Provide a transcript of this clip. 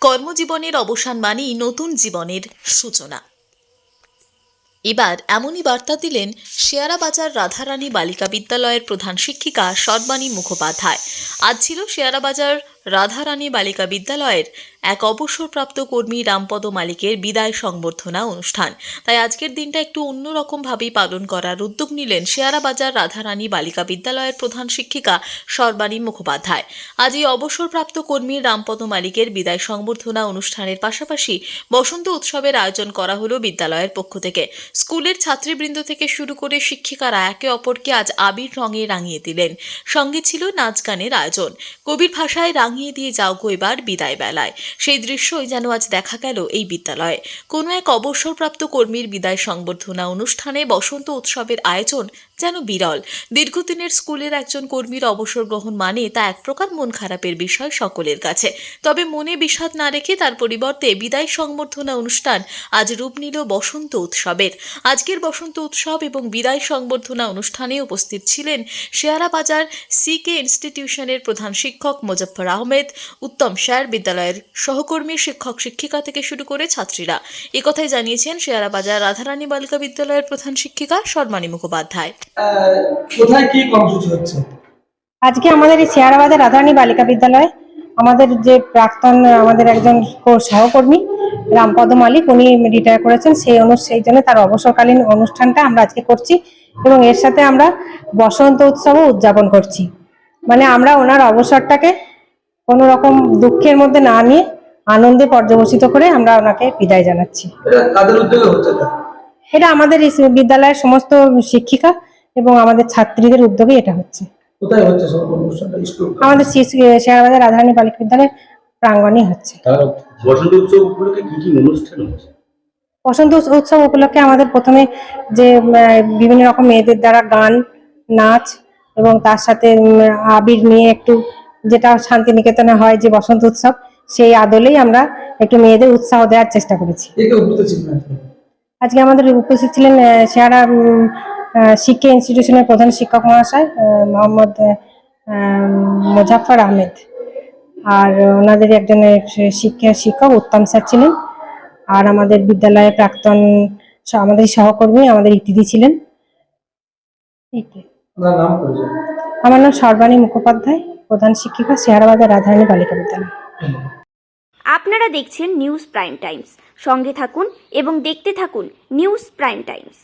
কর্মজীবনের অবসান মানেই নতুন জীবনের সূচনা। এবার এমনই বার্তা দিলেন শেয়ারাবাজার রাধারানী বালিকা বিদ্যালয়ের প্রধান শিক্ষিকা সর্বাণী মুখোপাধ্যায়। আজ ছিল শেয়ারাবাজার রাধারানী বালিকা বিদ্যালয়ের এক অবসরপ্রাপ্ত কর্মী রামপদ মালিকের বিদায় সংবর্ধনা অনুষ্ঠান। তাই আজকের দিনটা একটু অন্যরকমভাবেই পালন করার উদ্যোগ নিলেন শেয়ারাবাজার রাধারানী বালিকা বিদ্যালয়ের প্রধান শিক্ষিকা সর্বাণী মুখোপাধ্যায়। আজ এই অবসরপ্রাপ্ত কর্মী রামপদ মালিকের বিদায় সংবর্ধনা অনুষ্ঠানের পাশাপাশি বসন্ত উৎসবের আয়োজন করা হলো বিদ্যালয়ের পক্ষ থেকে। স্কুলের ছাত্রীবৃন্দ থেকে শুরু করে শিক্ষিকারা একে অপরকে আজ আবির রঙে রাঙিয়ে দিলেন। সঙ্গে ছিল নাচ গানের আয়োজন। কবির ভাষায় রাঙিয়ে দিয়ে যাও গো এবার বিদায় বেলায়, সেই দৃশ্যই যেন আজ দেখা গেল এই বিদ্যালয়ে। কোনো এক অবসরপ্রাপ্ত কর্মীর বিদায় সংবর্ধনা অনুষ্ঠানে বসন্ত উৎসবের আয়োজন যেন বিরল। দীর্ঘদিনের স্কুলের একজন কর্মীর অবসর গ্রহণ মানে তা এক প্রকার মন খারাপের বিষয় সকলের কাছে। তবে মনে বিষাদ না রেখে তার পরিবর্তে বিদায় সংবর্ধনা অনুষ্ঠান আজ রূপ নিল বসন্ত উৎসবের। আজকের বসন্ত উৎসব এবং বিদায় সংবর্ধনা অনুষ্ঠানে উপস্থিত ছিলেন শেয়ারাবাজার সিকে ইনস্টিটিউশনের প্রধান শিক্ষক মোজাফফর আহমেদ, উত্তম স্যার, বিদ্যালয়ের সহকর্মী শিক্ষক শিক্ষিকা থেকে শুরু করে ছাত্রীরা। একথাই জানিয়েছেন শেয়ারাবাজার রাধারানী বালিকা বিদ্যালয়ের প্রধান শিক্ষিকা সর্বাণী মুখোপাধ্যায়। কোথায় কি কর্মসূচি হচ্ছে আজকে আমাদের এই শেয়ারাবাজার রাধারানী বালিকা বিদ্যালয়ে আমাদের যে প্রাক্তন আমাদের একজন সহকর্মী রামপদ মালিক, উনি রিটায়ার করেছেন, সেই জন্য তার অবসরকালীন অনুষ্ঠানটা আমরা আজকে করছি এবং এর সাথে আমরা বসন্ত উৎসবও উদযাপন করছি। মানে আমরা ওনার অবসরটাকে কোনো রকম দুঃখের মধ্যে না নিয়ে আনন্দে পর্যবসিত করে আমরা ওনাকে বিদায় জানাচ্ছি। এটা আমাদের বিদ্যালয়ের সমস্ত শিক্ষিকা এবং আমাদের ছাত্রীদের উদ্যোগে এটা হচ্ছে। কোথায় হচ্ছে আমাদের শেয়ারাবাজার রাধারানী বালিকা বিদ্যালয়ের প্রাঙ্গণে হচ্ছে। বসন্ত উৎসব উপলক্ষে কি কি অনুষ্ঠান হচ্ছে? বসন্ত উৎসব উপলক্ষে আমাদের প্রথমে যে বিভিন্ন রকম মেয়েদের দ্বারা গান, নাচ এবং তার সাথে আবির নিয়ে একটু, যেটা শান্তিনিকেতনে হয় যে বসন্ত উৎসব, সেই আদলেই আমরা একটু মেয়েদের উৎসাহ দেওয়ার চেষ্টা করেছি। আজকে আমাদের উপস্থিত ছিলেন শেয়ারা শিক্ষা ইনস্টিটিউশনের প্রধান শিক্ষক মহাশয় মোহাম্মদ মোজাফফর আহমেদ, আর ওনাদের একজন শিক্ষক উত্তম স্যার ছিলেন, আর আমাদের বিদ্যালয়ে প্রাক্তন আমাদের সহকর্মী আমাদের ইতিথি ছিলেন। আমার নাম সর্বাণী মুখোপাধ্যায়, প্রধান শিক্ষিকা, শেয়ারাবাজার রাধারানী বালিকা বিদ্যালয়। আপনারা দেখছেন নিউজ প্রাইম টাইমস। সঙ্গে থাকুন এবং দেখতে থাকুন নিউজ প্রাইম টাইমস।